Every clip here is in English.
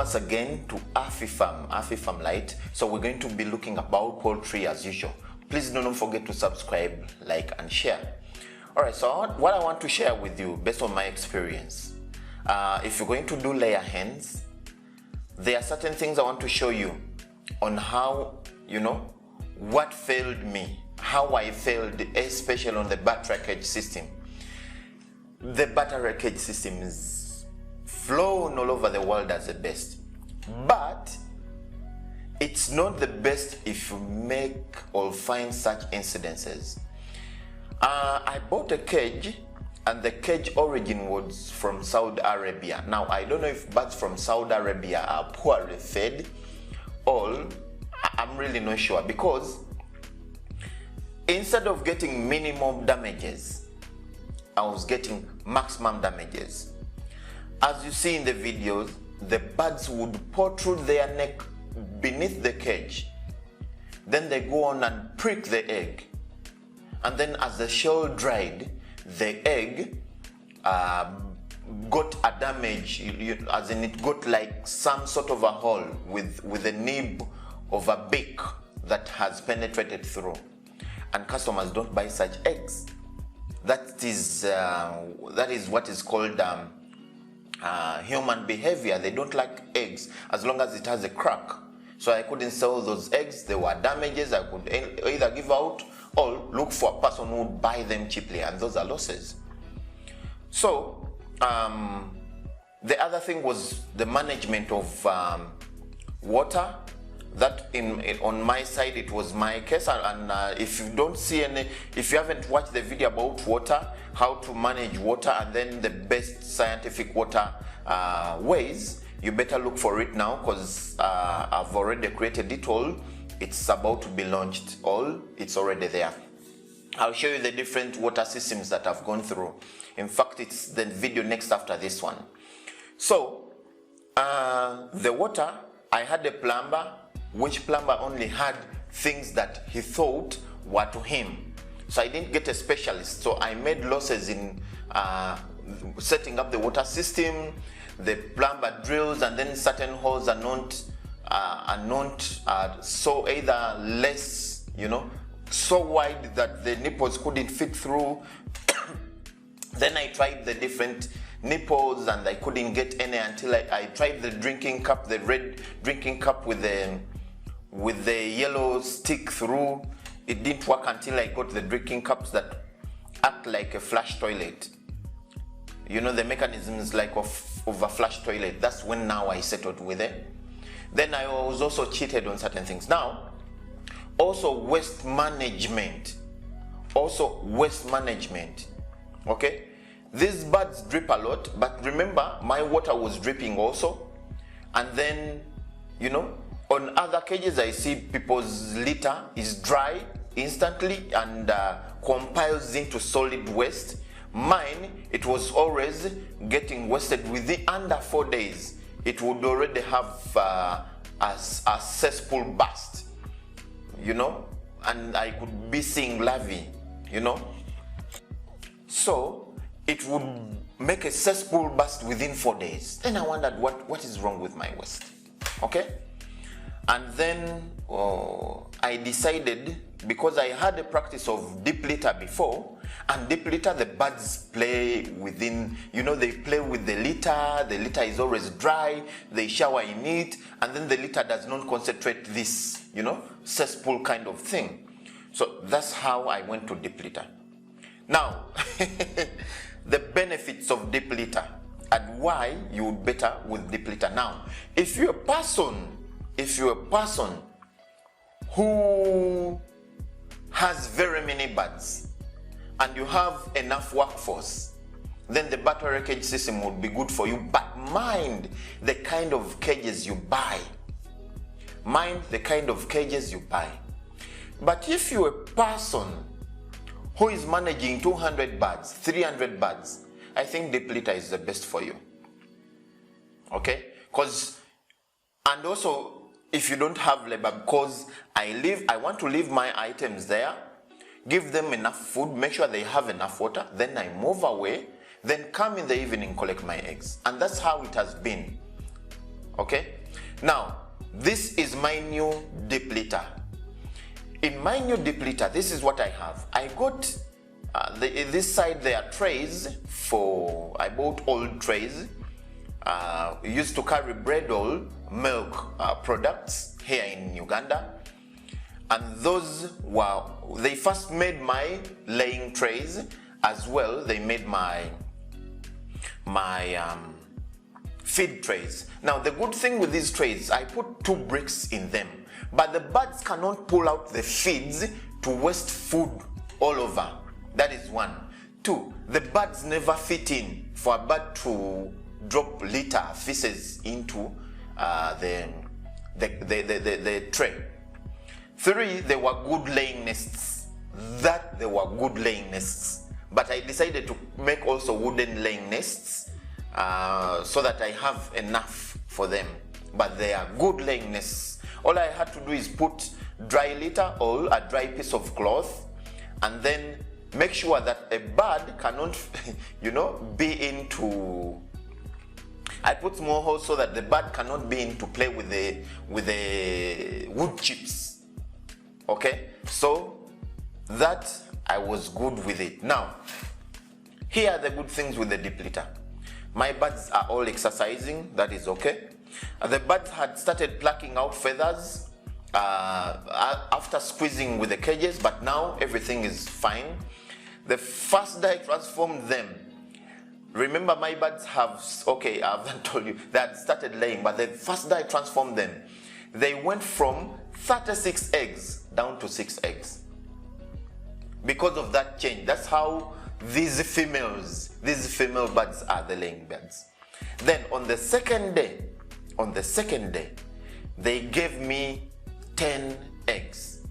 once again to Farm Light. So we're going to be looking about poultry as usual. Please do not forget to subscribe, like and share. Alright, so what I want to share with you based on my experience, if you're going to do layer hens, there are certain things I want to show you on how, what failed me, how I failed, especially on the battery cage system. The battery cage system is flown all over the world as the best, but it's not the best if you make or find such incidences. I bought a cage, and the cage origin was from Saudi Arabia. Now, I don't know if birds from Saudi Arabia are poorly fed, or I'm really not sure, because instead of getting minimum damages, I was getting maximum damages. As you see in the videos, the birds would protrude their neck beneath the cage. Then they go on and prick the egg. And then as the shell dried, the egg got a damage, as in it got like some sort of a hole with the nib of a beak that has penetrated through. And customers don't buy such eggs. That is what is called human behavior. They don't like eggs as long as it has a crack. So I couldn't sell those eggs. There were damages. I could either give out or look for a person who would buy them cheaply, and those are losses. So the other thing was the management of water. That on my side, it was my case, and if you don't see if you haven't watched the video about water, how to manage water, and then the best scientific water ways, you better look for it now, because I've already created it all. It's about to be launched. It's already there. I'll show you the different water systems that I've gone through. In fact, it's the video next after this one. So the water, I had a plumber, which plumber only had things that he thought were to him. So I didn't get a specialist. So I made losses in setting up the water system. The plumber drills, and then certain holes are not so either less, so wide that the nipples couldn't fit through. Then I tried the different nipples, and I couldn't get any until I tried the drinking cup, the red drinking cup with the yellow stick through. It didn't work until I got the drinking cups that act like a flush toilet. The mechanism is like of a flush toilet. That's when now I settled with it. Then I was also cheated on certain things. Now, also waste management. Okay? These birds drip a lot, but remember, my water was dripping also. And then, on other cages, I see people's litter is dry instantly and compiles into solid waste. Mine, it was always getting wasted within under 4 days. It would already have a cesspool burst, and I could be seeing larvae, So it would make a cesspool burst within 4 days. Then I wondered what is wrong with my waste. Okay? And then I decided, because I had a practice of deep litter before, and deep litter, the birds play within, they play with the litter is always dry, they shower in it, and then the litter does not concentrate this, cesspool kind of thing. So that's how I went to deep litter. Now, the benefits of deep litter and why you would better with deep litter. Now, if you're a person who has very many birds and you have enough workforce, then the battery cage system would be good for you. But mind the kind of cages you buy. But if you're a person who is managing 200 birds, 300 birds, I think deep litter is the best for you. Okay? And also, if you don't have labor, because I want to leave my items there, give them enough food, make sure they have enough water, then I move away, then come in the evening, collect my eggs. And that's how it has been. Okay, now this is my new deep litter. In my new deep litter, this is what I have. I got this side there are trays for, I bought old trays used to carry bread or milk products here in Uganda, and those were, they first made my laying trays as well. They made my feed trays. Now the good thing with these trays, I put 2 bricks in them, but the birds cannot pull out the feeds to waste food all over. That is 1. 2, the birds never fit in for a bird to drop litter, feces into the tray. 3, they were good laying nests. They were good laying nests. But I decided to make also wooden laying nests so that I have enough for them. But they are good laying nests. All I had to do is put dry litter or a dry piece of cloth, and then make sure that a bird cannot, be into. I put small holes so that the bird cannot be in to play with the wood chips. Okay, so that I was good with it. Now, here are the good things with the deep litter. My birds are all exercising, that is okay. The birds had started plucking out feathers after squeezing with the cages, but now everything is fine. The first day I transformed them, remember my birds have, okay, I haven't told you, they had started laying, but the first day I transformed them, they went from 36 eggs down to 6 eggs. Because of that change, that's how these female birds are, the laying birds. Then on the second day, they gave me 10 eggs.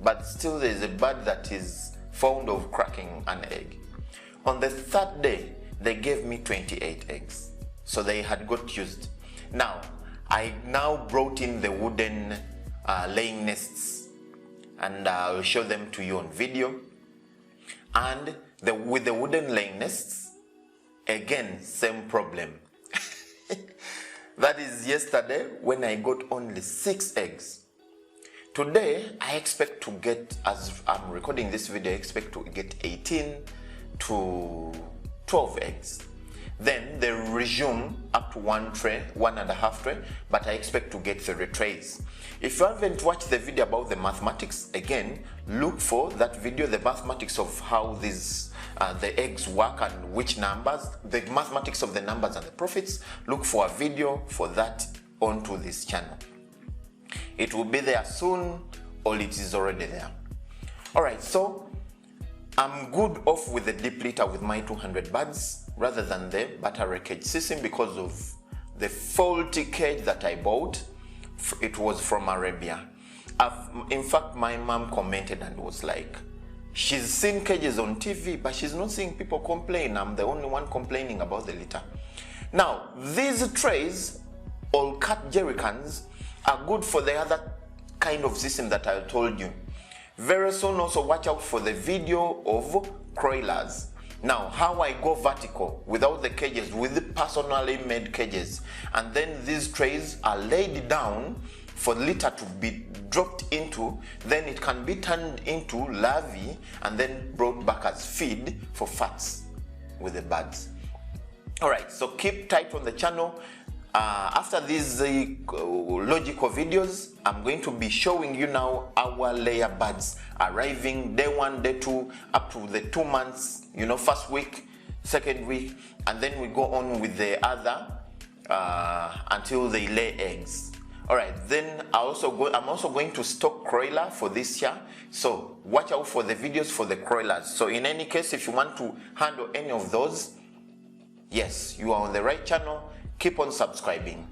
But still there's a bird that is fond of cracking an egg. On the third day, they gave me 28 eggs. So they had got used. Now, I now brought in the wooden laying nests, and I'll show them to you on video. And with the wooden laying nests, again, same problem. That is yesterday when I got only 6 eggs. Today, I expect to get, as I'm recording this video, I expect to get 18 to 12 eggs. Then they resume up to 1 tray, 1.5 tray, but I expect to get 3 trays. If you haven't watched the video about the mathematics, again, look for that video, the mathematics of how these the eggs work and which numbers, the mathematics of the numbers and the profits. Look for a video for that onto this channel. It will be there soon, or it is already there. Alright, so I'm good off with the deep litter with my 200 birds rather than the battery cage system because of the faulty cage that I bought. It was from Arabia. In fact, my mom commented and was like, she's seen cages on TV, but she's not seeing people complain. I'm the only one complaining about the litter. Now, these trays, all cut jerry cans, are good for the other kind of system that I told you. Very soon also watch out for the video of croilers. Now, how I go vertical without the cages, with the personally made cages, and then these trays are laid down for litter to be dropped into, then it can be turned into larvae and then brought back as feed for fats with the birds. Alright, so keep tight on the channel. After these logical videos, I'm going to be showing you now our layer birds arriving day 1, day 2, up to the 2 months, first week, second week, and then we go on with the other until they lay eggs. Alright, then I'm also going to stock broiler for this year, so watch out for the videos for the broilers. So in any case, if you want to handle any of those, yes, you are on the right channel. Keep on subscribing.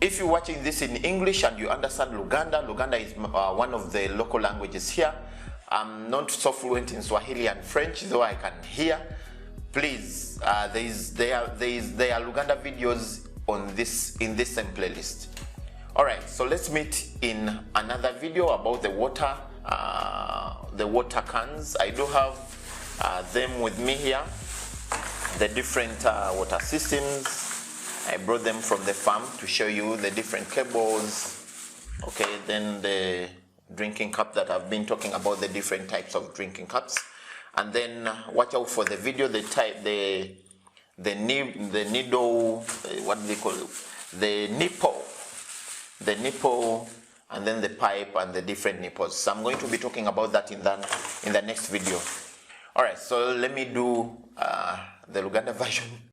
If you're watching this in English and you understand Luganda, Luganda is one of the local languages here. I'm not so fluent in Swahili and French, though I can hear. Please, there are Luganda videos on in this same playlist. Alright, so let's meet in another video about the water cans. I do have them with me here, the different water systems. I brought them from the farm to show you the different cables. Okay, then the drinking cup that I've been talking about, the different types of drinking cups. And then watch out for the video, the needle, what do they call it? The nipple, and then the pipe and the different nipples. So I'm going to be talking about that in the next video. All right, so let me do the Luganda version.